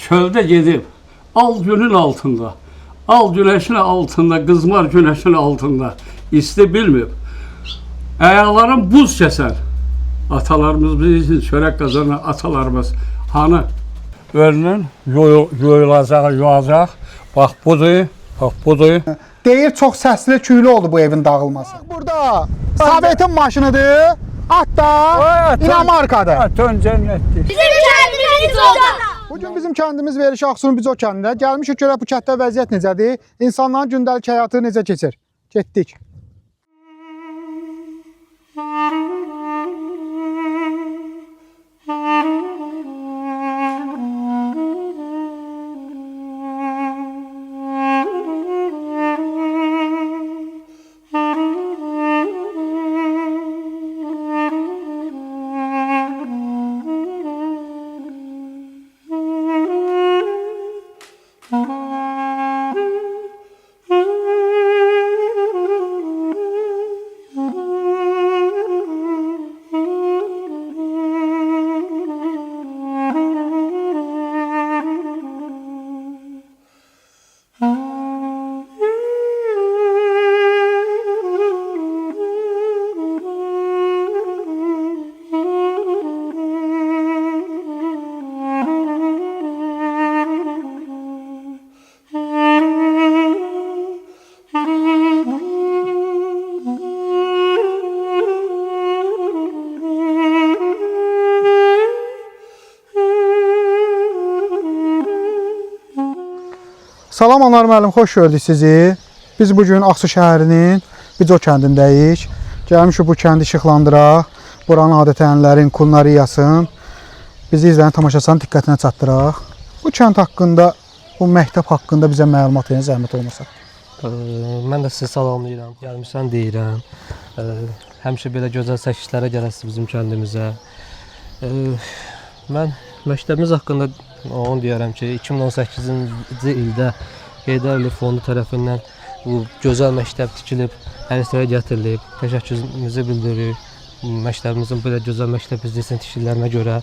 çöldə gedib, al günün altında, al güneşin altında, qızmar güneşin altında isti bilmib. Ayaqlarım buz kəsər. Atalarımız bizim için çörək qazanan atalarımız hanı? Önünün yoyulacaq, yoyacaq. Bax budur, bax budur. Deyir çox səsli, küylü oldu bu evin dağılması. Burada Sovetin maşınıdır, at da İnamarkadır. Atön cənnətdir. Bizim kəndimiz Bicoda. Bugün bizim kəndimiz Veriş Ağsunun Bico kəndində. Gəlmişik görək bu kənddə vəziyyət necədir, insanların gündəlik həyatı necə keçir. Getdik. Salam Anar müəllim, xoş gördük sizi. Biz bugün Ağsu şəhərinin Bico kəndindəyik. Gəlmişik bu kəndi işıqlandıraq. Buranın adət-ənənələrin, kulinariyasın, bizi izləyən tamaşaçıların diqqətinə çatdıraq. Bu kənd haqqında, bu məktəb haqqında bizə məlumat verin, zəhmət olmasa. Mən də sizi salamlayıram. Gəlmişsən deyirəm. Həmişə belə gözəl çəkişlərə gələsiniz bizim kəndimizə. Mən məktəbimiz haqqında onu deyərəm ki, 2018-ci ildə Heydər Əliyev Fondu tərəfindən bu gözəl məktəb tikilib, hərəsəyə gətirilib. Təşəkkürümüzü bildiririk. Məktəbimizin belə gözəl məktəb biznesin tikililərinə görə.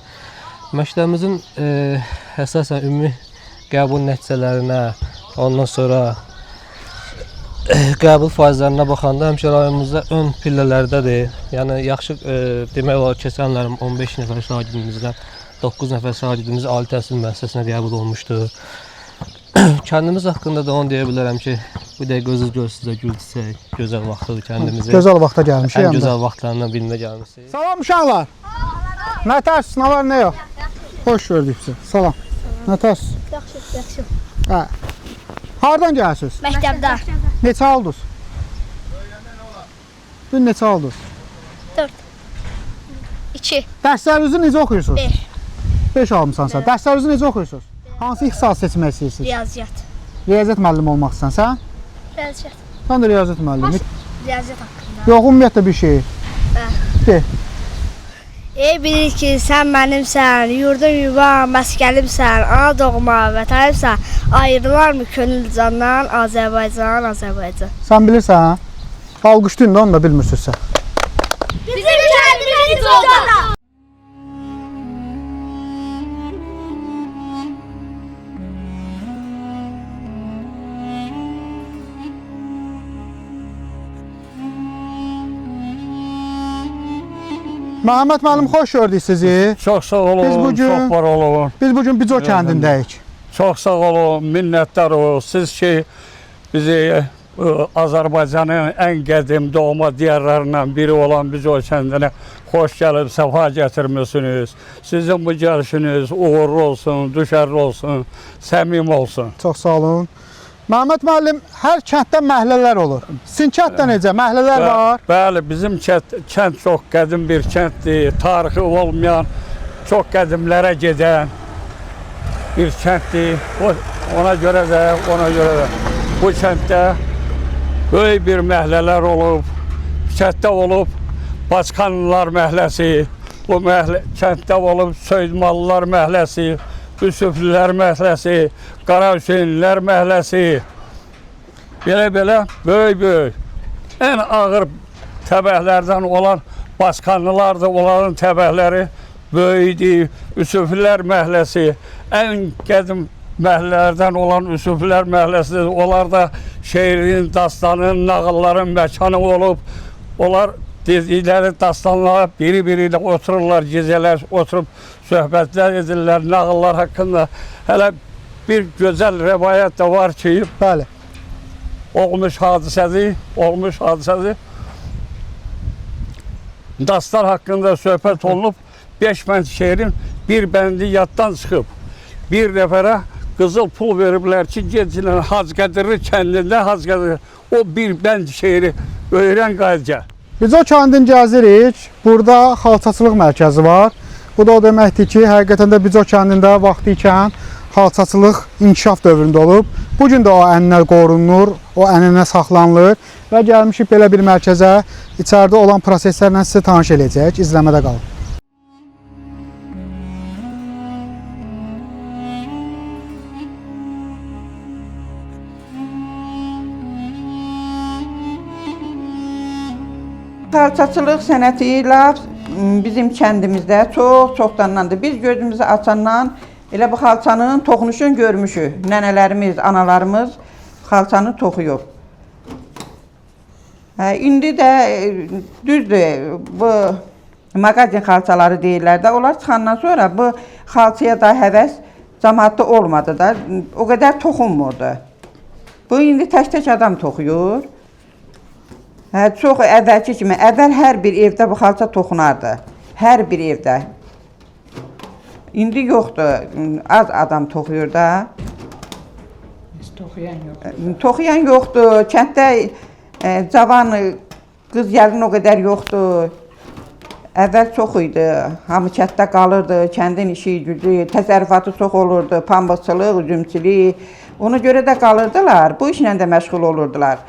Məktəbimizin əsasən ümumi qəbul nəticələrinə, ondan sonra qəbul faizlərinə baxanda həmişə rayonumuzda ön pillələrdədir. Yəni yaxşı demək olar keçən illərim 15 nəfər şagirdimizdən 9 nəfər şagirdimiz ali təhsil müəssisəsinə qəbul olmuşdu. Kəndimiz haqqında da onu deyə bilərəm ki, bu dəqiqə özünüz görürsünüz, gül-çiçək, gözəl vaxtıdır kəndimizin. Gözəl vaxta gəlmişik. Ən gözəl vaxtlarından birində gəlmişik. Salam uşaqlar. Nə tərs, nə var, nə yox? Xoş gördük sizi. Salam. Nə tərs? Yaxşı, yaxşı. Hə. Hardan gəlsiniz? Məktəbdə. Neçə aldınız? Dün neçə aldınız? 4. 2. Dərslərinizi necə oxuyursunuz? 5. 5 almısansa. Dərslərinizi necə oxuyursunuz? Hansı ixtisas seçmək istəyirsiniz? Riyaziyyat. Riyaziyyat müəllimi olmaq istəyirsən, sən? Riyaziyyat. Sən də riyaziyyat müəllimi. Riyaziyyat haqqında. Yox, ümumiyyətlə bir şey. De. Ey bilir ki, sən mənimsən, yurdum yuvam, məskənimsən, ana doğma, vətənimsən. Ayrılar mı könül candan, Azərbaycan, Azərbaycan. Sən bilirsən, alqışlayın da onu da bilmirsiniz sən. Bizim kəndimiz Bicoda. Məhəmməd müəllim, xoş gördük sizi. Çox sağ olun, çox var olun. Biz bugün Bico kəndindəyik. Çox sağ olun, minnətdar olun. Siz ki, bizi Azərbaycanın ən qədim doğma diyarlarından biri olan Bico kəndinə xoş gəlib, səfa gətirmişsiniz. Sizin bu gəlişiniz uğurlu olsun, düşərli olsun, səmimi olsun. Çox sağ olun. Məhəmməd müəllim, hər kənddə məhəllələr olur. Sizin kənddə necə? Məhəllələr var? Bəli, bizim kənd çox qədim bir kənddir. Tarixi olmayan, çox qədimlərə gedən bir kənddir. Ona görə də bu kənddə böyük bir məhəllələr olub. Kənddə olub Başqanlılar məhəlləsi, bu kənddə olub Söydmalılar məhəlləsi, Üsüflülər məhəlləsi, Qara Hüseynlilər məhəlləsi. Belə böyük, ən ağır təbəhlərdən olan Başqanlılardır, onların təbəhləri böyükdür. Üsüflülər məhəlləsi, en qədim məhəllələrdən olan Üsuflər məhəlləsidir. Onlar da şeirin, dastanın, nağılların məkanı olub. Onlar dedikləri dastanlara biri-biri ilə otururlar, gecələr oturub söhbətlər edirlər, nağıllar haqqında. Hələ bir gözəl rəvayət də var ki, Bəli. olmuş hadisədir. Dastan haqqında söhbət olunub, 5 bənd şeirin bir bəndi yaddan çıxıb. Bir nəfərə qızıl pul veriblər ki, gecilən Hacqədirli kəndində o bir bənd şeiri öyrən qayıca. Biz o kəndin gəzirik. Burada xalçaçılıq mərkəzi var. Bu da o deməkdir ki, həqiqətən də biz o kəndində vaxtı ikən xalçaçılıq inkişaf dövründə olub. Bugün də o ənənələr qorunur, o ənənə saxlanılır və gəlmişik belə bir mərkəzə. İçəridə olan proseslərlə sizə tanış edəcək. İzləmədə qalın. Xalçaçılıq sənəti lap bizim kəndimizdə çoxdandandır. Biz gözümüzü açandan elə bu xalçanın toxunuşunu görmüşük. Nənələrimiz, analarımız xalçanı toxuyub. İndi də düzdür, bu mağazin xalçaları deyirlər də. Onlar çıxandan sonra bu xalçaya da həvəs cəmaatda olmadı da. O qədər toxunmurdu. Bu indi tək-tək adam toxuyur. Çox əvvəlki kimi, əvvəl hər bir evdə bu xalça toxunardı. Hər bir evdə. İndi yoxdur, az adam toxuyur da. Toxuyan yoxdur, kənddə cavan qız gəlin o qədər yoxdur. Əvvəl çox idi, hamı kənddə qalırdı, kəndin işi, gücü, təsərrüfatı çox olurdu, pambıqçılıq, üzümçülük. Ona görə də qalırdılar, bu işlə də məşğul olurdular.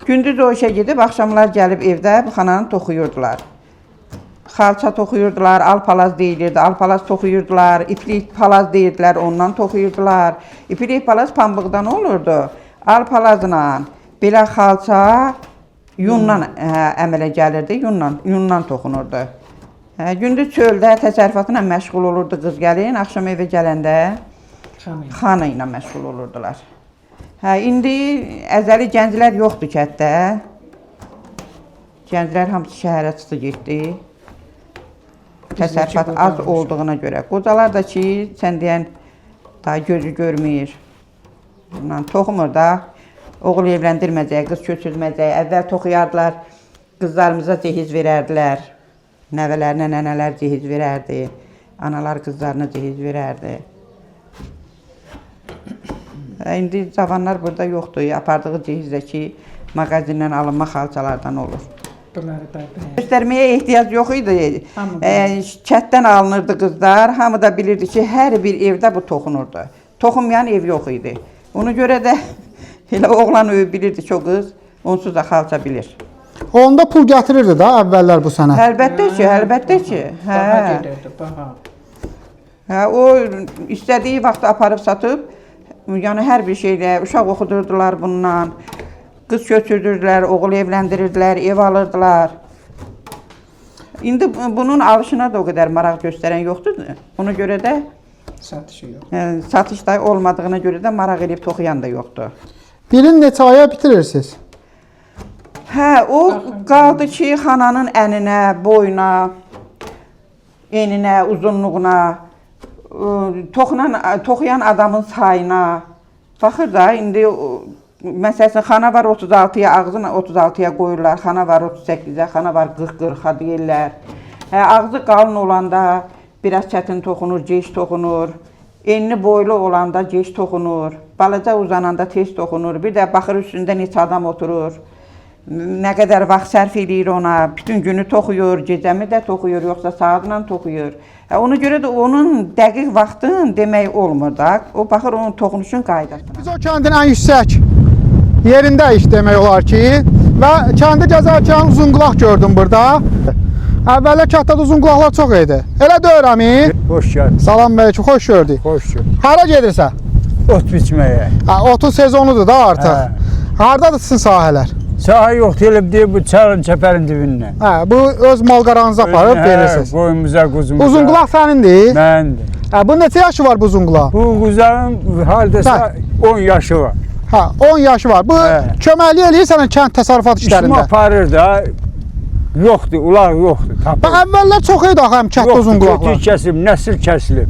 Gündüz o işə gedib, axşamlar gəlib evdə bu xananı toxuyurdular. Xalça toxuyurdular, alpalaz deyilirdi, alpalaz toxuyurdular, iplik palaz deyirdilər, ondan toxuyurdular. İplik palaz pambıqdan olurdu, alpalazla belə xalça yundan əmələ gəlirdi, yundan toxunurdu. Gündüz çöldə təsərrüfatla məşğul olurdu qız gəlin, axşam evə gələndə xana ilə məşğul olurdular. İndi əzəli gənclər yoxdur kənddə. Gənclər hamısı şəhərə çıxdı getdi. Təsərrüfat az olduğuna görə. Qocalar da ki, sən deyən, daha gözü görmür. Toxumur da, oğul evləndirməyəcək, qız köçürməyəcək. Əvvəl toxuyardılar, qızlarımıza cehiz verərdilər. Nəvələrinə nənələr cehiz verərdi. Analar qızlarına cehiz verərdi. İndi cavanlar burada yoxdur. Apardığı cehizdəki mağazindən alınma xalçalardan olur. Göstərməyə ehtiyac yox idi. Kətdən alınırdı qızlar. Hamı da bilirdi ki, hər bir evdə bu toxunurdu. Toxunmayan ev yox idi. Ona görə də elə oğlan bilirdi ki, o qız onsuz da xalça bilir. Onda pul gətirirdi da əvvəllər bu sənət. Əlbəttə ki. O istədiyi vaxt aparıb satıb, yəni hər bir şeylə uşaq oxudurdular bundan, qız köçürdürdülər, oğul evləndirirdilər, ev alırdılar. İndi bunun alışına da o qədər maraq göstərən yoxdur. Ona görə də satış da olmadığına görə də maraq edib toxuyan da yoxdur. Birini neçə aya bitirirsiniz? O qaldı ki, xananın əninə, boyuna, eninə, uzunluğuna, toxuyan adamın sayına baxır da, indi məsələn, xana var 36-ya, ağzını 36-ya qoyurlar, xana var 38-ə, xana var 40-40-a deyirlər. Ağzı qalın olanda biraz çətin toxunur, gec toxunur, enli boylu olanda gec toxunur, balaca uzananda tez toxunur, bir də baxır üstündə neçə adam oturur, nə qədər vaxt sərf edir ona, bütün günü toxuyur, gecəmi də toxuyur, yoxsa saatla toxuyur. Ona görə də onun dəqiq vaxtın demək olmur da, o baxır onun toxunuşun qaydasına. Biz o kəndin ən yüksək yerindəyik demək olar ki, və kəndi gəzərkən uzunqulaq gördüm burada. Əvvəllər kənddə uzunqulaqlar çox idi. Elə deyirəm. Hoş geldin. Salam bəykim, xoş gördük. Hoş geldin. Hara gedirsən? Ot biçmeye. Otun sezonudur da artıq. Hardadır sizin sahələr? Saha yoktu öyle diye bu çarın çəpərin dibindən. Bu öz mal qaranızı aparıb verirsiniz. Qoyumuza, quzumuza. Uzunqulaq sənindir? Məndir. Ha, bu neçə yaşı var bu zunqula? Bu quzarın hardasa 10 yaşı var. Ha, 10 yaşı var. Bu Hə. köməklik eləyir sənə kənd təsərrüfat İşimi işlərində. aparır da. Yoxdur, ulaq yoxdur. Bax, Tapır. əvvəllər çox idi axı həm kətdə Yoxdur, zunqulaqlar. götür kəsilib, nəsil kəsilib.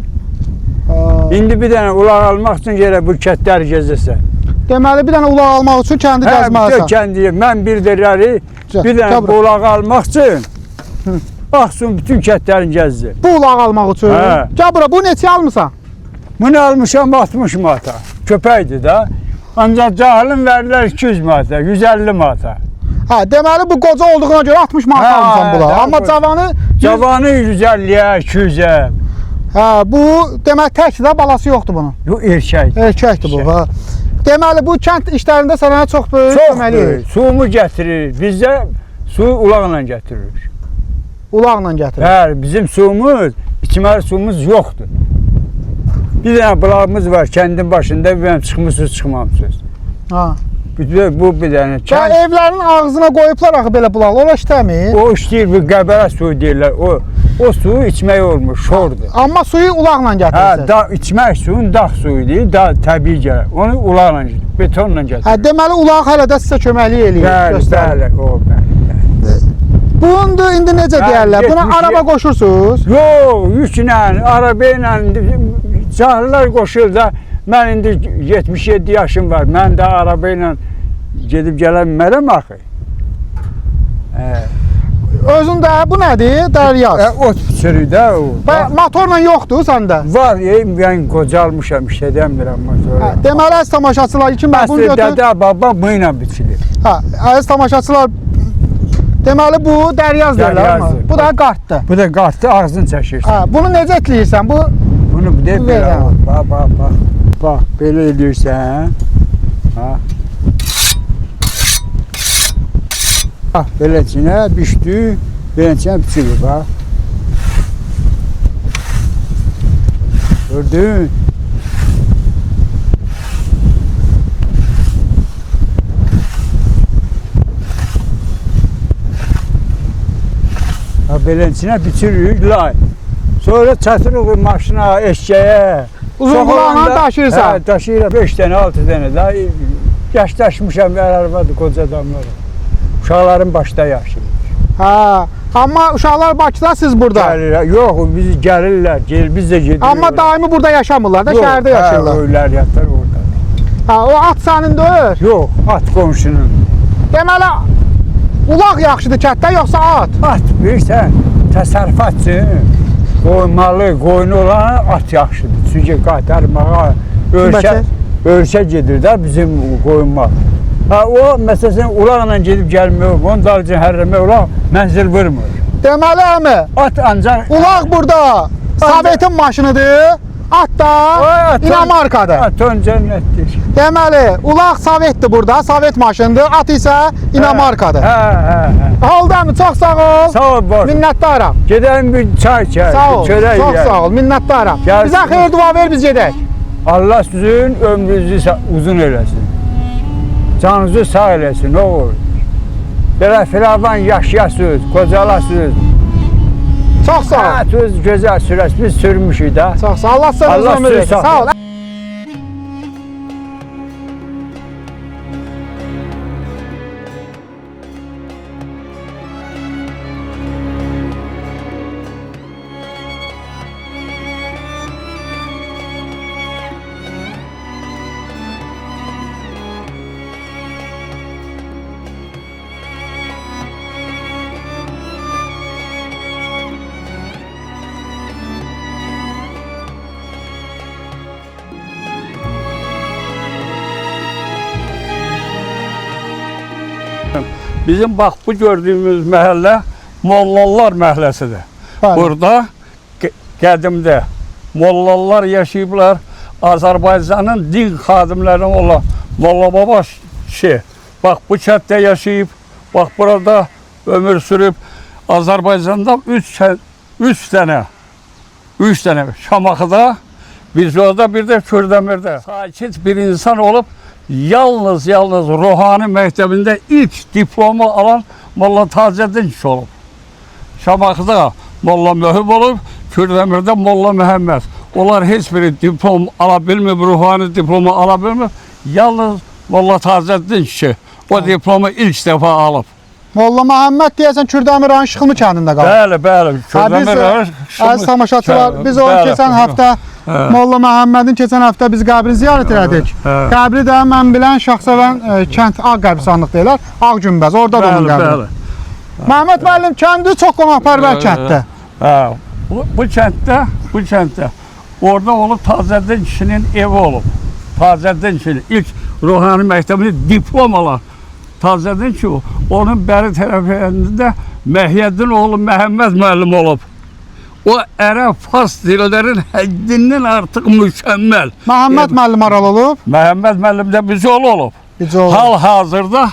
Ha, İndi bir dənə ulaq almaq üçün gələ bu kətləri gəzəsən. Deməli bir dənə ulaq almaq üçün kəndi Hə, bütün gəzməlisən. kəndi, mən bir dərəri bir dənə Gəl bura. ulaq almaq üçün baxsın bütün kətlərini gəzdi. Bu ulaq almaq üçün. Hə. Gəl bura, bu neçə almısan? Bunu almışam 60 manata. Köpəkdir də. Ancaq cahilin verirlər 200 manata, 150 manata. Hə, deməli bu qoca olduğuna görə 60 manat Hə, almısan bula. hə, Amma bu- cavanı Cavanı 150-yə, 200-ə. hə, bu demək tək də balası yoxdur bunun. Bu erkək. Erkəkdir bu, hə. Deməli bu kənd işlərində sənə çox böyük Çox köməklik edir. böyük. Suyumu gətirir. Bizdə suyu ulaqla gətiririk. Ulaqla gətirir. Bəli, bizim suyumuz, içməli suyumuz yoxdur. Bir dənə bulağımız var kəndin başında, bilməm çıxmısınız, çıxmamışsınız. Ha. Bu bir dənə Və kənd. evlərin ağzına qoyublar axı belə bulaq. Ola işləmir. O işləyir, bu qəbərə suyu deyirlər. O suyu içmək olmur, şordur. Amma suyu ulaqla Hə, gətirirsən. da içmək suyun dağ suyu deyil, da təbii gəlir. Onu ulaqla, betonla gətirir. Hə, deməli ulaq hələ də sizə köməklik eləyir. Bəli, göstərir. bəli, o bəli. Bunun indi necə Hə, deyərlər? Buna 70 araba qoşursunuz. Yox, yüklə, arabayla cahillər qoşur da. Mən indi 77 yaşım var. Mən də arabayla gedib gələ bilmərəm axı. Özündə bu nədir? Dəryaz. Ot biçirik də o. Və motorla yoxdur səndə. Var, mən qocalmışam, işlədəmirəm Hə, motoru. deməli əziz tamaşaçılar kimi mən bunu Əsli götürüm. dədə, baba bu ilə biçilir. Hə, əziz tamaşaçılar deməli bu dəryaz deyirlər. Dəryazdır. Bu da qartdır. Bu da qartı ağzını çəkirsən. Hə, bunu necə etləyirsən? Bu Bunu bir də belə Verəm. al. Bax, bax, bax. Bax, belə eləyirsən. Ha. Bax, beləcinə bişdi, beləcinə biçilir, bax. Gördün? Ha, beləcinə biçirik, lay. Sonra çatırıq maşına, eşkəyə. uzun qulağına daşıyırsan. Hə, daşıyıram 5 dənə, 6 dənə də. Yaşdaşmışam, arvadı, qoca adamlar. Uşaqların başda yaşayır. Hə, amma uşaqlar Bakıda, siz burada. Gəlirlər. Yox, biz gəlirlər, biz də gedirik. Amma daimi burada yaşamırlar da, şəhərdə yaşayırlar. Hə, öylər yatır orada. Hə, o at sənin deyil. Yox, at qonşunun. Deməli ulaq yaxşıdır kətdə yoxsa at? At bilirsən, təsərrüfatçı, qoymalı, qoyunu olan at yaxşıdır. Çünki qaytarmağa, ölsə gedir də bizim qoyunmaq. Ha, o məsələn ulaqla gedib gəlmək, onun dalıcı hərrəmək ulaq mənzil vurmur. Deməli əmi, At ancaq... ulaq burada Sovetin maşınıdır, at da İnamarkadır. Aton cənnətdir. Deməli, ulaq Sovetdir burada, Sovet maşınıdır, at isə İnamarkadır. Hə. Oldu əmi, çox sağ ol. Sağ ol, boş. Minnətdaram. Gedəlim bir çay içək, Sağ ol, çörək çox yeyək. sağ ol, minnətdaram. Gəlsin. Bizə xeyir dua ver, biz gedək. Allah sizin ömrünüzü uzun eləsin. Canınızı sağ eləsin, nə olur. Belə firavan yaşayasınız, qocalasınız. Çox sağ ol. Həyatınız gözəl sürəsiz, biz sürmüşük də. Çox sağ ol. Allah sənə Allah ömür sizi versin. sağ Sağ ol. Bizim bax bu gördüyümüz məhəllə Mollalar məhəlləsidir. Bəli. Burada qədimdə Mollalar yaşayıblar. Azərbaycanın din xadimləri olan Molla Baba kişi. Bax bu kənddə yaşayıb. Bax burada ömür sürüb. Azərbaycanda 3 dənə Şamaxıda, Bizyoda, bir də Kürdəmirdə sakit bir insan olub. Yalnız ruhani məktəbində ilk diplomu alan Molla Tacəddin kişi olub. Şamaxıda Molla Möhüb olub, Kürdəmirdə Molla Məhəmməd. Onlar heç biri diplom ala bilmir, ruhani diplomu ala bilmir. Yalnız Molla Tacəddin kişi o diplomu ilk dəfə alıb. Molla Məhəmməd deyəsən Kürdəmir rayonu Şıxılmı kəndində qalır. Bəli, bəli. Əziz tamaşaçılar, biz onun keçən həftə Molla Məhəmmədin keçən həftə biz qəbrini ziyarət elədik. Qəbri də mən bilən Şaxsevən kənd Ağ qəbristanlıq deyirlər. Ağ Günbəz, orada da onun qəbri. Məhəmməd müəllim kəndi çox qonaqpərvər kənddir. Bu kənddə orada olub Tacəddin kişinin evi olub. Tacəddin kişinin ilk ruhani məktəbini diplom alan Tacəddin ki, onun bəri tərəfində Məhiyyəddin oğlu Məhəmməd müəllim olub. O ərəb, fars dillərin həddindən artıq mükəmməl. Məhəmməd müəllim aralı olub? Məhəmməd müəllim də Büzol olub. Hal-hazırda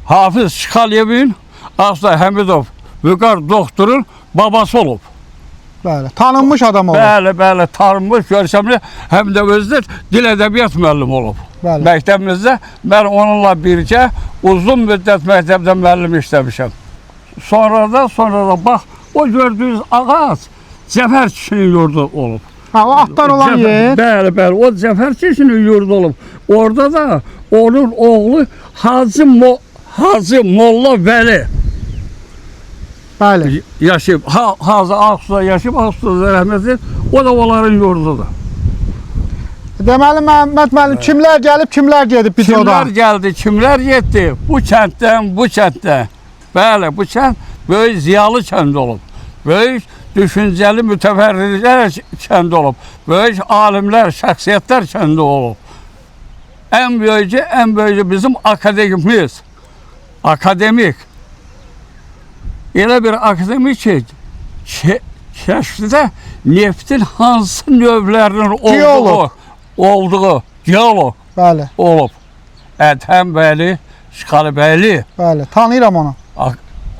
Hafiz Şıxaliyevin, Aslı Həmidov, Vüqar doktorun babası olub. Bəli, tanınmış adam olub. Bəli, tanınmış, görkəmli, həm də özü dil ədəbiyyat müəllimi olub. Bəli. Məktəbimizdə mən onunla birgə uzun müddət məktəbdə müəllim işləmişəm. Sonra da bax, o gördüyünüz ağac Cəfər kişinin yurdu olub. O atlar olan yer. Bəli, o Cəfər kişinin yurdu olub. Orada da onun oğlu Hacı Molla Vəli. Bəli. Yaşayıb, Hacı Ağsu'da yaşayıb, Ağsu'da rəhmətli, o da onların yurdudur. Deməli Məhəmməd müəllim, kimlər gəlib, kimlər gedib biz oda? Kimlər gəldi, kimlər getdi? Bu kənddən. Bəli, bu kənd böyük ziyalı kənd olub. Böyük düşüncəli mütəfərrilər kəndi olub. Böyük alimlər, şəxsiyyətlər kəndi olub. Ən böyücü bizim akademimiz. Akademik. Elə bir akademik ki, kəşfdə neftin hansı növlərinin olduğu geolog olub. Ədhəm bəyli, Şıxalı bəyli. Bəli, tanıyıram onu.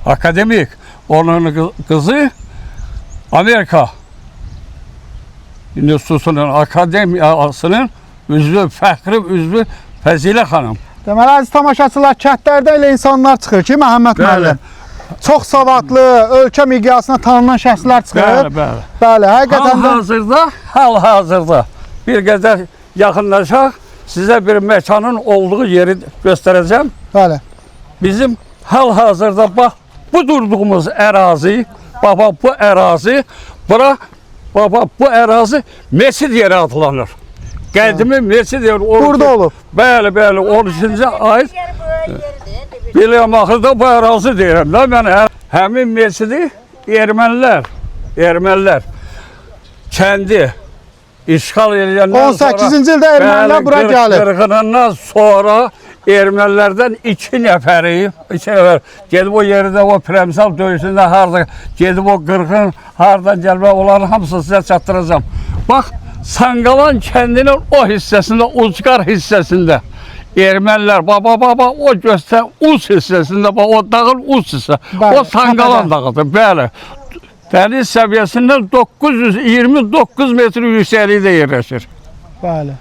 Akademik. Onun qızı Amerika İnstitutunun akademiyasının fəxri üzvü Fəzilə xanım. Deməli, əziz tamaşaçılar, kəndlərdə elə insanlar çıxır ki, Məhəmməd müəllim. Çox savadlı, ölkə miqyasına tanınan şəxslər çıxır. Bəli, həqiqətən də... Hal-hazırda bir qədər yaxınlaşaq, sizə bir məkanın olduğu yeri göstərəcəm. Bəli. Bizim hal-hazırda bax, bu durduğumuz ərazi, bu ərazi mesid yeri adlanır. Qədimi mesid yeri. Burada olub. Bəli, 13-cü ay. Biləm, axırda bu ərazi deyirəm da, mən həmin mesidi ermənilər kəndi işğal edəndən sonra 18-ci ildə ermənilər bura gəlib. Qırğınından sonra ermənilərdən 2 nəfər gedib o yerdə o premsal döyüşündə harada gedib o qırğın haradan gəlmə, onların hamısını sizə çatdıracağım. Bax, Sanqalan kəndinin o hissəsində, Ucqar hissəsində ermənilər, o göstər Uz hissəsində, o dağın Uz hissə, o Sanqalan dağıdır, bəli. Dəniz səviyyəsindən 929 metr yüksəklikdə yerləşir. Bəli.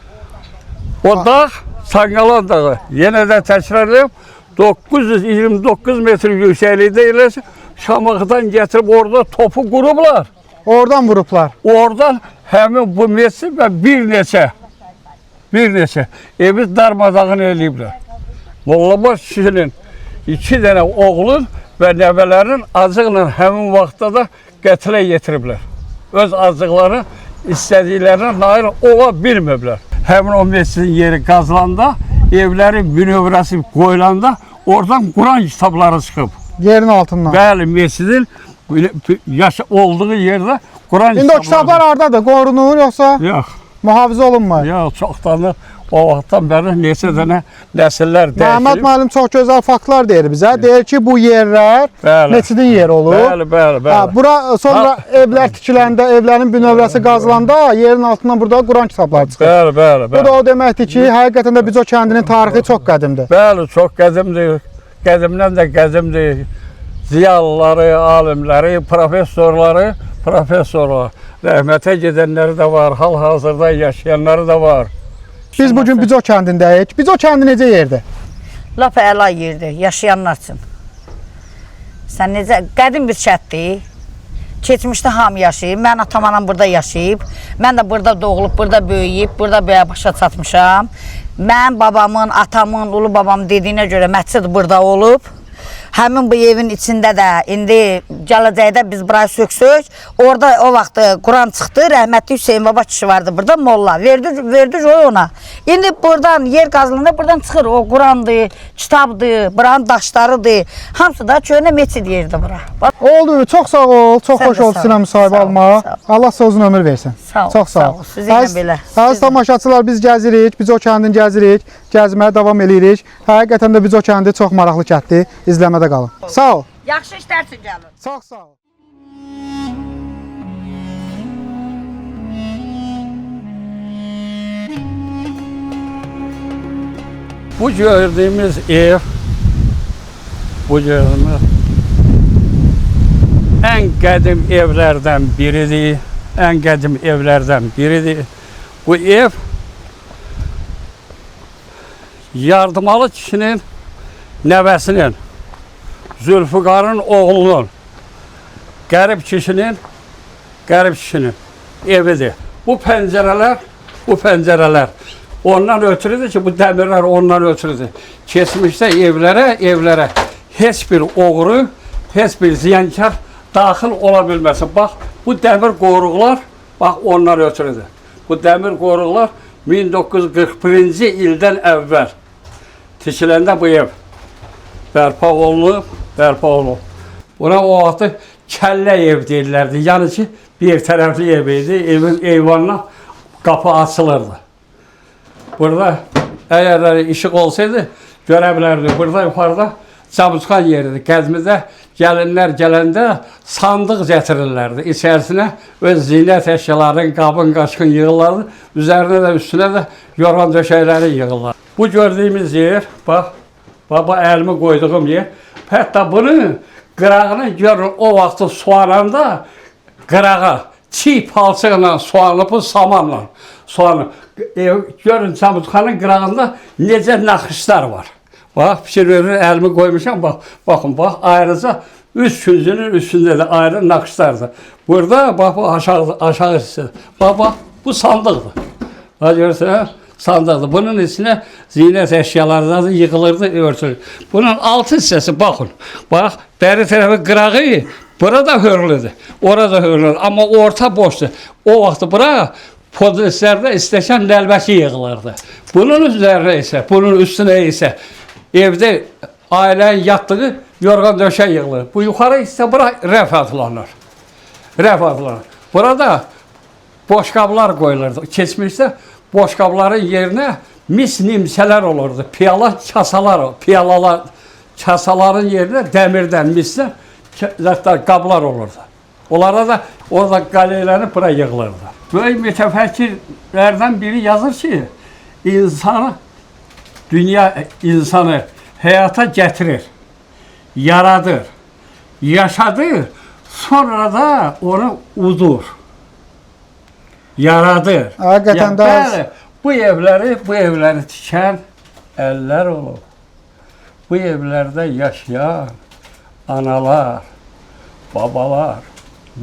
O dağ Sanqalan dağı, yenə də təkrar edeyim, 929 metr yüksəklikdə yerləşir. Şamaxıdan gətirib orada topu qurublar. Oradan vurublar. Oradan həmin bu mesid və bir neçə evi darmadağın eləyiblər. Mollabaş kişinin 2 dənə oğlun və nəvələrinin acıqla həmin vaxtda da qətlə yetiriblər. Öz acıqları istədiklərinə nail ola bilməyiblər. Həmin o mesidin yeri qazılanda, evlərin bünövrəsi qoyulanda oradan Quran kitabları çıxıb. Yerin altından. Bəli, mesidin olduğu yerdə Quran kitabları. İndi o kitablar haradadır? Qorunur yoxsa? Yox. Mühafizə olunmur? Yox, çoxdanı o vaxtdan bəri neçə dənə nəsillər dəyişib. Məhəmməd müəllim çox gözəl faktlar deyir bizə. Deyir ki, bu yerlər mesidin yeri olub. Bəli. Bura sonra evlər tikiləndə, evlərin bünövrəsi qazılanda yerin altından burada Quran kitabları çıxır. Bəli. Bu da o deməkdir ki, həqiqətən də Bizo kəndinin tarixi çox qədimdir. Bəli, çox qədimdir. Qədimdən də qədimdir. Ziyalıları, alimləri, professorlar, rəhmətə gedənləri də var, hal-hazırda yaşayanları da var. Biz bugün Bizo kəndindəyik. Bizo kəndi necə yerdir? Lap əla yerdir, yaşayanlar üçün. Sən necə, qədim bir kənddir. keçmişdə hamı yaşayıb. Mən atam anam burada yaşayıb. Mən də burada doğulub, burada böyüyüb, burada belə başa çatmışam. Mən babamın, atamın, ulu babamın dediyinə görə məscid burada olub. Həmin bu evin içində də indi gələcəkdə biz burayı söksük. Orada o vaxt Quran çıxdı. Rəhmətli Hüseyin baba kişi vardı burada, molla. Verdik o ona. İndi buradan yer qazılanda buradan çıxır. O Qurandır, kitabdır, buranın daşlarıdır. Hamısı da köhnə meçid yerdir bura. Oldu, çox sağ ol. Çox Sən xoş də oldu sağ ol. sizlə müsahibə Sağ ol, almağa. sağ ol. Allah sizə uzun ömür versin. Sağ ol, Çox sağ sağ ol. ol. Sizlə belə. Əziz tamaşaçılar, biz gəzirik, biz o kəndin gəzirik, gəzməyə davam edirik. Həqiqətən də biz o kəndi çox maraqlı kənddir. İzləmədə qalın. Sağ ol. Yaxşı işlər üçün gəlin. Çox sağ ol. Bu gördüğümüz ev, bu gördüğümüz en qədim evlerden biridir. En qədim evlerden biridir. Bu ev Yardımlı kişinin nəvəsinin, Zülfüqarın oğlunun, qərib kişinin evidir. Bu pəncərələr ondan ötürüdür ki, bu dəmirlər ondan ötürüdür. Keçmişdə evlərə heç bir oğru, heç bir ziyankar daxil ola bilməsin. Bax, bu dəmir qoruqlar, bax ondan ötürüdür. Bu dəmir qoruqlar 1941-ci ildən əvvəl tikiləndə bu ev bərpa olunub. Buna o vaxtı kəllə ev deyirlərdi. Yəni ki, bir tərəfli ev idi. Evin eyvanına qapı açılırdı. Burada əgər işıq olsaydı, görə bilərdi. Burada yuxarıda Cabusqan yeridir. Qəzmidə gəlinlər gələndə sandıq gətirirlərdi. İçərisinə öz zinət əşyaların, qabın, qaşqın yığırlardı. Üzərinə də, üstünə də yorğan döşəkləri yığırlar. Bu gördüyümüz yer, bax, əlimi qoyduğum yer. Hətta bunun qırağını görün, o vaxtı soğananda qırağa çiğ palçıqla soğanıb, samanla soğanıb. Görün, Cabusqanın qırağında necə naxışlar var. Bax, fikir verir, əlimi qoymuşam, baxın, ayrıca üç küncünün üstündə də ayrı naxışlardır. Burada, bax, bu aşağı hissədir. Bax, bu sandıqdır. Bax, görürsən, sandıqdır. Bunun içine zinət əşyalarından yığılırdı, örtülür. Bunun altı hissəsi, baxın, bax, bəri tərəfi qırağı, burada hörlüdür, orada hörlüdür. Amma orta boşdur. O vaxtı bura podestlərdə istəşən ləlbəki yığılırdı. Bunun üzərinə isə, bunun üstünə isə evdə ailənin yatdığı yorğan döşək yığılır. Bu yuxarı isə bura rəf adlanır. Burada boşqablar qoyulurdu. Keçmişdə boşqabların yerinə mis nimçələr olurdu. Kasaların yerinə dəmirdən, misdən qablar olurdu. Onlara da orada qaleylərini bura yığılırdı. Böyük mütəfəkkirlərdən biri yazır ki, insanı həyata gətirir, yaradır, yaşadır, sonra da onu udur, yaradır. Həqiqətən də Bəli, bu evləri tikən əllər olub. Bu evlərdə yaşayan analar, babalar,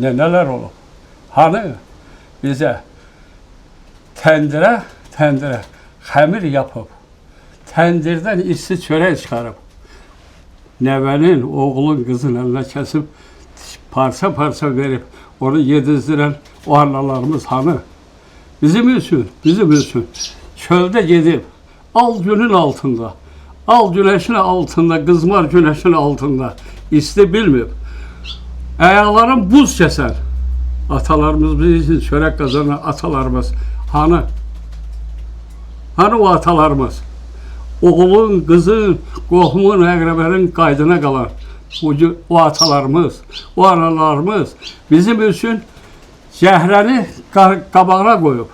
nənələr olub. Hani bizə təndirə xəmir yapıb, təndirdən isti çörək çıxarıb, nəvənin, oğlun, qızın əlinə kəsib, parça verib, onu yedizdirən o analarımız hani? Bizim üçün, çöldə gedib, al günün altında, al güneşin altında, qızmar güneşin altında, isti bilməyib, ayaqların buz kəsən, atalarımız bizim için çörək qazanan atalarımız, hani? Hani o atalarımız? Oğlun, qızın, qohumun, əqrəbənin qaydına qalan o atalarımız, o analarımız bizim üçün zəhrəni qabağına qoyub,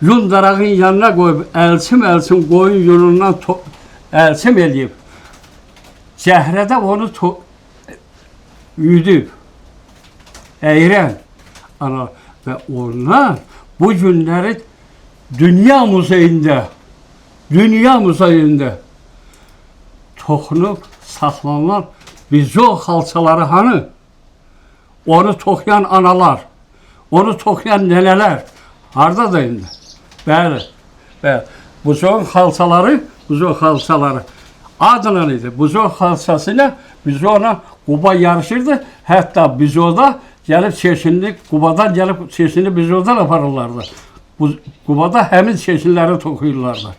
yun darağın yanına qoyub, əlçim qoyun yunundan əlçim eləyib, zəhrədə onu üydüb, əyrən ana və onlar bu günləri dünya muzeyində toxunub saxlanılan bizə xalçaları hani? onu toxuyan analar, onu toxuyan nənələr hardadır indi? Bəli, bəli. Buzoğun xalçaları adla idi. Buzoğ xalçası ilə Buzoğla Quba yarışırdı. Hətta Buzoğda gəlib çeşinli, Qubadan gəlib çeşinli Buzoğdan aparırlardı. Qubada həmin çeşinləri toxuyurlardı.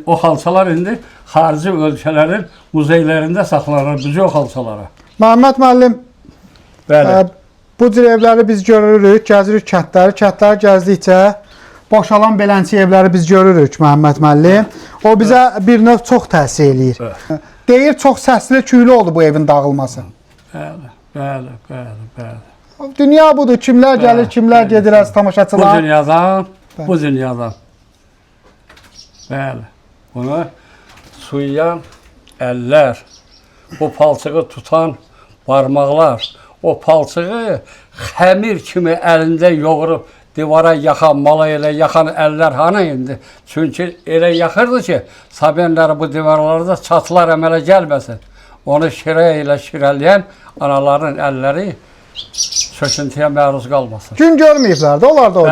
O xalçalar indi xarici ölkələrin muzeylərində saxlanır, Buzoğ xalçaları. Məhəmməd müəllim, Bəli. bu cür evləri biz görürük, gəzirik kətləri gəzdikcə boşalan beləncə evləri biz görürük Məhəmməd müəllim. O bizə bir növ çox təsir eləyir. Deyir, çox səsli, küylü oldu bu evin dağılması. Bəli. Dünya budur, kimlər gəlir, kimlər gedir, tamaşaçılar. Bu dünyadan. Bəli. Bunu suyayan əllər, bu palçığı tutan barmaqlar, o palçığı xəmir kimi əlində yoğurub divara yaxan, mala elə yaxan əllər hanı indi? Çünki elə yaxırdı ki, sabiyenləri bu divarlarda çatılar əmələ gəlməsin. Onu şirə ilə şirələyən anaların əlləri söküntüyə məruz qalmasın. Gün görməyiblər də, onlar da o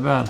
Bəli.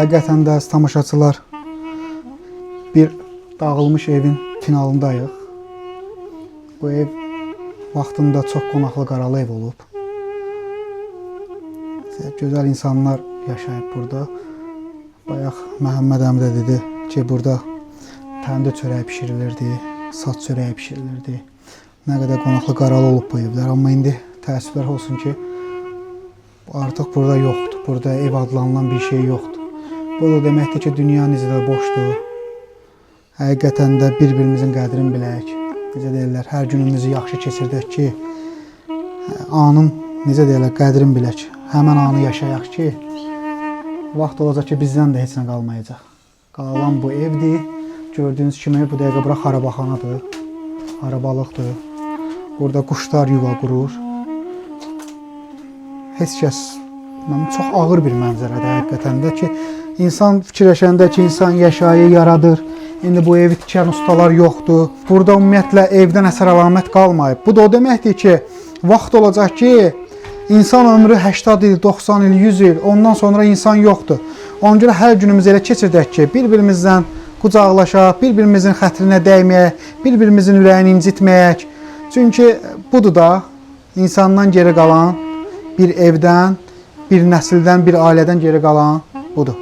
Həqiqətən də tamaşaçılar, bir dağılmış evin finalındayıq. Bu ev vaxtında çox qonaqlı qaralı ev olub. Gözəl insanlar yaşayıb burada. Bayaq Məhəmməd əmi də dedi ki, burada təndir çörəyi pişirilirdi, saç çörəyi pişirilirdi. Nə qədər qonaqlı qaralı olub bu evlər. Amma indi təəssüflər olsun ki, artıq burada yoxdur. Burada ev adlanılan bir şey yoxdur. Bu da deməkdir ki, dünya necə də boşdur. Həqiqətən də bir-birimizin qədrini bilək. Necə deyirlər, hər günümüzü yaxşı keçirdək ki, anın, necə deyirlər, qədrini bilək. Həmən anı yaşayaq ki, vaxt olacaq ki, bizdən də heç nə qalmayacaq. Qalan bu evdir. Gördüyünüz kimi bu dəqiqə bura xarabaxanadır, xarabalıqdır. Burada quşlar yuva qurur. Heç kəs, çox ağır bir mənzərədir həqiqətən də ki, İnsan fikirləşəndə ki, insan yaşayı yaradır. İndi bu evi tikən ustalar yoxdur. Burada ümumiyyətlə evdən əsər əlamət qalmayıb. Bu da o deməkdir ki, vaxt olacaq ki, insan ömrü 80 il, 90 il, 100 il, ondan sonra insan yoxdur. Ona görə hər günümüz elə keçirdək ki, bir-birimizdən qucaqlaşaq, bir-birimizin xətrinə dəyməyək, bir-birimizin ürəyini incitməyək. Çünki budur da, insandan geri qalan bir evdən, bir nəsildən, bir ailədən geri qalan budur.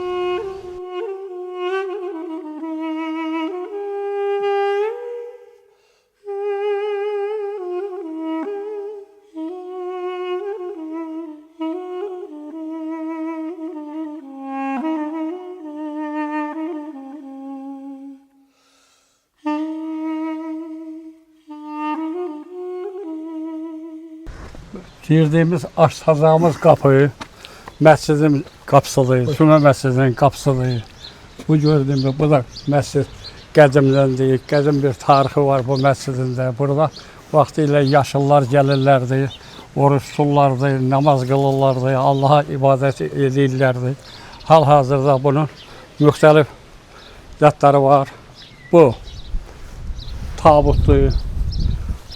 Girdiyimiz, açacağımız qapı məscidin qapısıdır, Cümə məscidinin qapısıdır. Bu gördüyümüz, bu da məscid qədimləndir, qədim bir tarixi var bu məscidində. Burada vaxtilə yaşıllar gəlirlərdi, oruç tuturlardı, namaz qılırlardı, Allaha ibadət edirlərdi. Hal-hazırda bunun müxtəlif zətləri var. Bu tabutdur,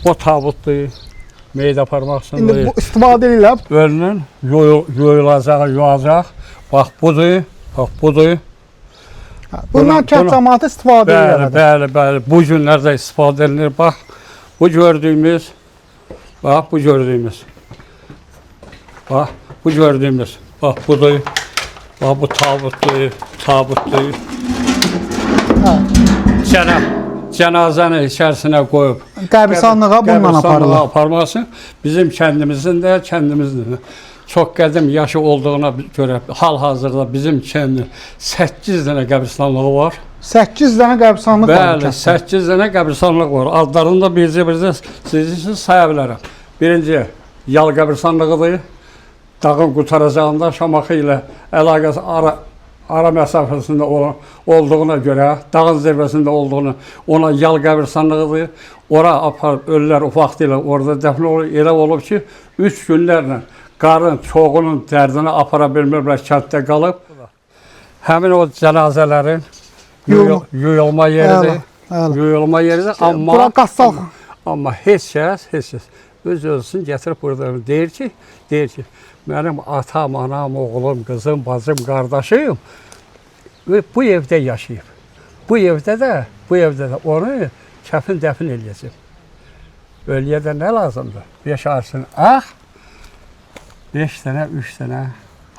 o tabutdur. Meyid aparmaq üçün İndi bu istifadə edirlər. Önünün yoyulacağı, yoyacaq. Bax budur. Bundan kənd cəmaatı istifadə edirlər. Bəli. Bu günlərdə istifadə edilir. Bax, bu gördüyümüz. Bax budur. Bax bu tabutdur, tabutdur. Cənazəni içərisinə qoyub Qəbristanlığa bununla aparırlar. aparması bizim kəndimizin də, kəndimizin də çox qədim yaşı olduğuna görə hal-hazırda bizim kəndin 8 dənə qəbristanlığı var. 8 dənə qəbristanlıq var. Bəli, 8 dənə qəbristanlıq var. Adlarını da bircə sizi saya bilərəm. Birinci Yal qəbristanlığıdır. Dağın qutaracağında Şamaxı ilə əlaqəsi ara məsafəsində olduğuna görə, dağın zirvəsində olduğunu, ona Yal qəbristanlığıdır. Ora aparıb ölülər vaxtilə orada dəfn olur. Elə olub ki, 3 günlərlə qarın çoğunun dərdini apara bilmirlər, kənddə qalıb. Həmin o cənazələrin yuyulma yeridir. Yuyulma yeridir. Bura qassal. Amma heç kəs öz ölsün gətirib burada deyir ki, mənim atam, anam, oğlum, qızım, bacım, qardaşım bu evdə yaşayıb. Bu evdə də onu kəfin dəfin eləyəcək. Ölüyə də nə lazımdır? 5 arsın ağ, 5 dənə, 3 dənə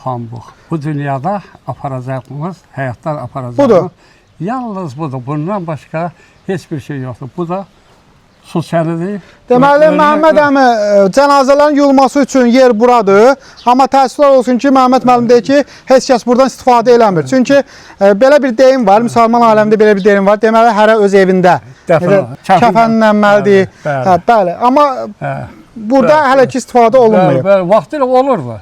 pambıq. Bu dünyada aparacaqımız, həyatdan aparacaqımız budur. Yalnız budur. Bundan başqa heç bir şey yoxdur. Bu da su sənidir. Deməli, Məhəmməd əmi, cənazələrin yuyulması üçün yer buradır. Amma təəssüflər olsun ki, Məhəmməd müəllim deyir ki, heç kəs buradan istifadə eləmir. Çünki belə bir deyim var, müsəlman aləmində belə bir deyim var. Deməli, hərə öz evində kəfənlənməlidir. Bəli, amma burada hələ ki istifadə olunmuyor. Bəli, vaxtilə olurdu.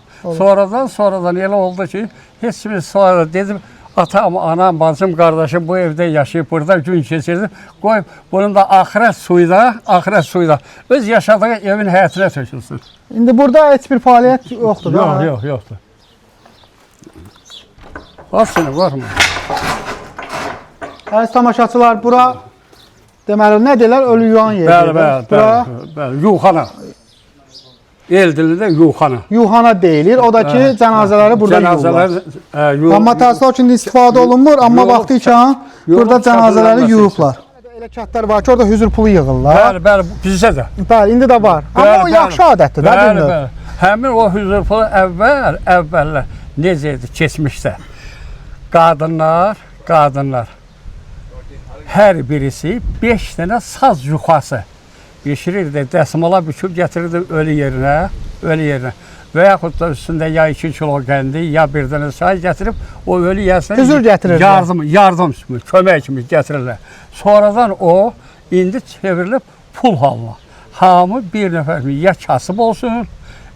Sonradan elə oldu ki, heç kimin sonra dedim, atam, anam, bacım, qardaşım bu evdə yaşayıb, burada gün keçirdim. Qoyub, bunun da axirət suyu da öz yaşadığı evin həyətinə tökülsün. İndi burada heç bir fəaliyyət yoxdur. Yoxdur. Aslında var mı? Əziz tamaşaçılar, bura deməli, nə deyirlər? Ölü yuyan yeridir. Bəli, yuxana. El dilində yuxana. Yuxana deyilir. O da ki, cənazələri burada yuyurlar. Amma təəssüf üçün istifadə olunmur, amma vaxtı ikən burada cənazələri yuyublar. Elə kətlər var ki, orada hüzür pulu yığırlar. Bəli, bizdə də. Bəli, indi də var. Amma o yaxşı adətdir də, bilmir. Həmin o hüzür pulu əvvəllər necə idi keçmişdə? Qadınlar hər birisi 5 dənə saz yuxası bişirirdi, dəsmala büküb gətirirdi ölü yerinə. Və yaxud da üstündə ya 2 kilo qəndi, ya bir dənə çay gətirib, o ölü yəsinə hüzür gətirirlər. Yardım kimi, kömək kimi gətirirlər. Sonradan o, indi çevrilib pul halına. Hamı bir nəfər ya kasıb olsun,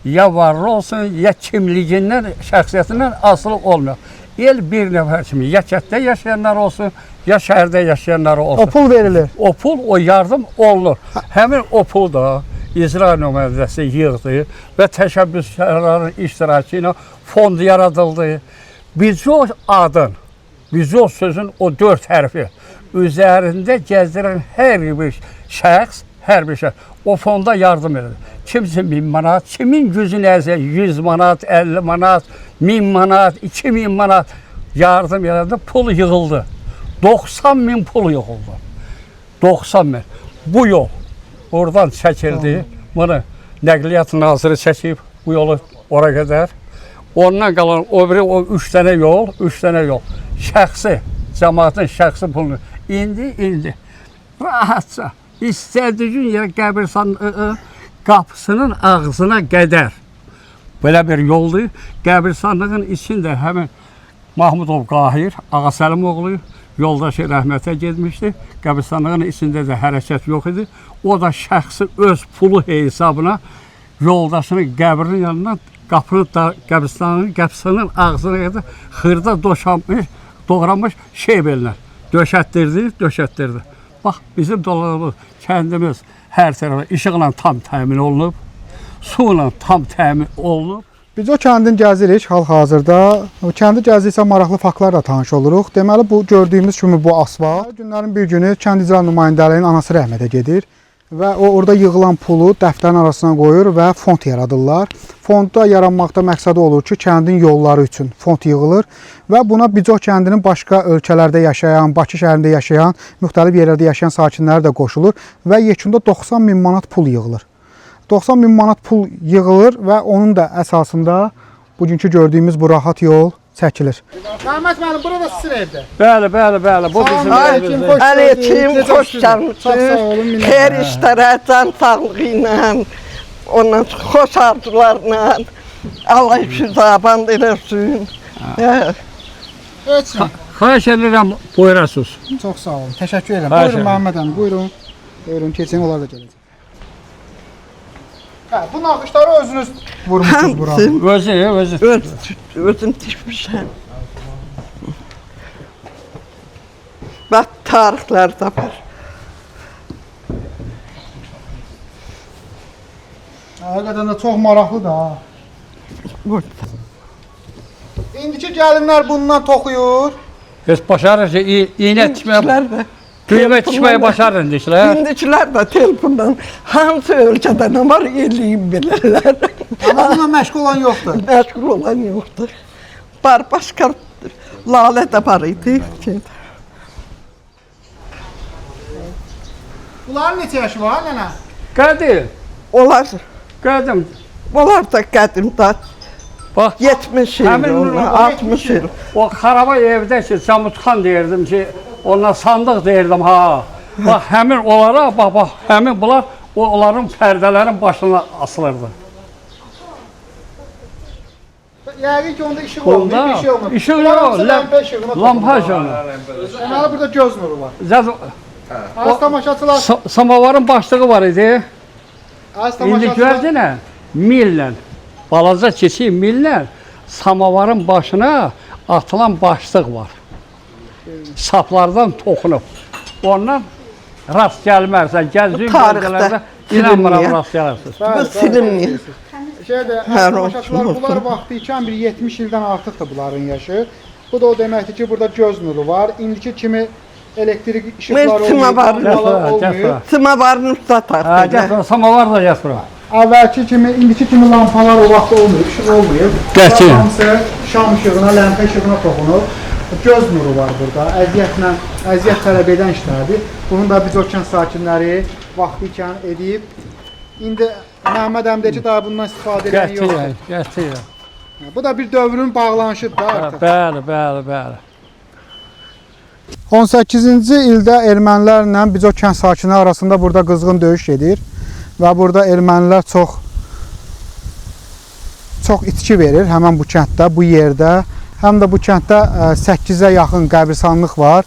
ya varlı olsun, ya kimliyindən, şəxsiyyətindən asılı olmuyor. El bir nəfər kimi, ya kətdə yaşayanlar olsun, ya şəhərdə yaşayanlar olsun. O pul verilir. O pul, o yardım olunur. Həmin o pul da İcra nümayəndəsi yığdı və təşəbbüskarların iştirakı ilə fond yaradıldı. Bizo adın, bizo sözün o 4 hərfi üzərində gəzdirən hər bir şəxs o fonda yardım edir. Kimsin 1000 manat, kimin gücü nəzə 100 manat, 50 manat, 1000 manat, 2000 manat yardım elədi, pul yığıldı. 90 bin pul yığıldı. 90 bin. Bu yol oradan çəkildi. Bunu Nəqliyyat Naziri çəkib bu yolu ora qədər. Ondan qalan o 3 dənə yol. Şəxsi, cəmaatın şəxsi pulunu indi rahatca istədiyin yerə qəbirstanlığın qapısının ağzına qədər belə bir yoldur. Qəbirstanlığın içində həmin Mahmudov Qahir, Ağa Səlimoğlu yoldaşı rəhmətə getmişdi. Qəbirstanlığın içində də hərəkət yox idi. O da şəxsi öz pulu hesabına yoldaşının qəbrinin yanından qəbirstanlığın ağzına qədər xırda doğranmış şey belinə döşətdirdi. Bax, bizim dolarımız, kəndimiz hər tərəfə işıqla tam təmin olunub, su ilə tam təmin olunub. Biz o kəndin gəzirik hal-hazırda. O kəndi gəziriksə maraqlı faktlarla tanış oluruq. Deməli, bu gördüyümüz kimi bu asfalt. Günlərin bir günü kənd icra nümayəndəliyinin anası rəhmətə gedir və o orada yığılan pulu dəftərin arasına qoyur və fond yaradırlar. Fondda yaranmaqda məqsədi olur ki, kəndin yolları üçün fond yığılır və buna Bico kəndinin başqa ölkələrdə yaşayan, Bakı şəhərində yaşayan, müxtəlif yerlərdə yaşayan sakinləri də qoşulur və yekunda 90 min manat pul yığılır. 90 min manat pul yığılır və onun da əsasında bugünkü gördüyümüz bu rahat yol çəkilir. Məhəmməd müəllim, burada sizin evdə. Bəli, bəli, bəli. Bu bizim Aleyküm, evimizdir. aleyküm, Xoş gəlmisiniz. Xeyir işlərə, can sağlığı ilə, ondan xoş arzularla. Allah işi-zaban eləsin. Xahiş edirəm, buyurasınız. Çox sağ olun, təşəkkür edirəm. Xahiş Buyurun edirəm. Məhəmməd əmi, buyurun. Buyurun, keçin, onlar da gələcək. Hə, bu naxışları özünüz vurmuşsunuz bura. Özüm tikmişəm. Bax, tarixlər də var. Həqiqətən də çox maraqlıdır ha. Burada. İndiki gəlinlər bundan toxuyur. Biz başarır ki, iğnə tikməyə, İndikilər də. düymə tikməyə başarır indikilər. İndikilər də telefondan hansı ölkədə nə var eləyib bilərlər. Amma bununla məşğul olan yoxdur. Məşğul olan yoxdur. Var, başqa lalə də var idi. Bunların neçə yaşı var, nənə? Qədim, qədim. Onlar da qədimdə Bax, 70 il, həmin 60 il. o xaraba evdə ki, Camutxan deyirdim ki, ondan sandıq deyirdim ha. Bax, həmin onlara, bax, həmin bunlar onların pərdələrin başına asılırdı. Yəqin ki, onda işıq olmuyor, Onda bir şey olmuyor. işıq Bunlar yox, hamısı ləmpə işığına lampa toxunur. işığı. Deməli, burada göz nuru var. Az tamaşaçılar, Samavarın başlığı var idi. az İndi tamaşaçılar. gördünə, millə, balaca keçik millə samavarın başına atılan başlıq var. Saplardan toxunub. Ondan rast gəlmərsən, gəzdiyin Tarixdə bölgələrdə inanmıram silinməyən. rast gələrsiniz. Bu silinməyir. Şeydə, Hər tamaşaçılar olsun. bunlar vaxtı ikən bir 70 ildən artıqdır bunların yaşı. Bu da o deməkdir ki, burada göz nuru var. İndiki kimi elektrik işıqları Mərtəmə var. olmuyor. Sımavarın üstə Hə, tartır. gətir, samavar da gətir. Əvvəlki kimi, indiki kimi lampalar o vaxt olmuyor, işıq olmuyor. Qəti. Bunlar hamısı şam işığına, ləmpə işığına toxunub. Göz nuru var burada, əziyyət tələb edən işlərdir. Bunu da biz o kənd sakinləri vaxtı ikən edib. İndi Məhəmməd əmdəki daha bundan istifadə edən yoxdur. Gətir. Bu da bir dövrün bağlanışıdır da artıq. Bəli. 18-ci ildə ermənilərlə biz o kənd sakinləri arasında burada qızğın döyüş gedir və burada ermənilər çox itki verir həmən bu kənddə, bu yerdə. Həm də bu kənddə 8-ə yaxın qəbirstanlıq var.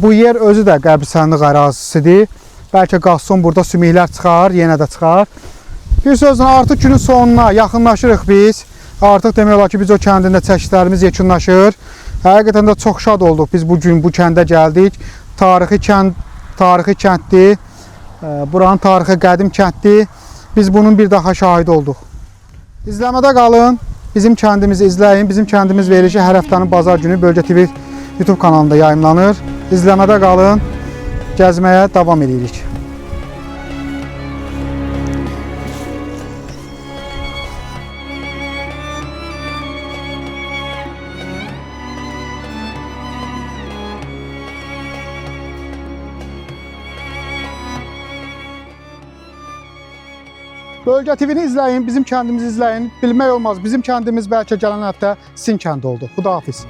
Bu yer özü də qəbirstanlıq ərazisidir. Bəlkə qalsın burada sümüklər çıxar, yenə də çıxar. Bir sözlə artıq günün sonuna yaxınlaşırıq biz. Artıq demək olar ki, biz o kəndində çəkişlərimiz yekunlaşır. Həqiqətən də çox şad olduq biz bu gün bu kəndə gəldik. Tarixi kənddir. Buranın tarixi qədim kənddir. Biz bunun bir daha şahid olduq. İzləmədə qalın. Bizim kəndimizi izləyin. Bizim kəndimiz verilişi hər həftənin bazar günü Bölgə TV YouTube kanalında yayımlanır. İzləmədə qalın. Gəzməyə davam edirik. Bölgə TV-ni izləyin, bizim kəndimizi izləyin. Bilmək olmaz, bizim kəndimiz bəlkə gələn həftə sizin kənd oldu. Xudahafiz.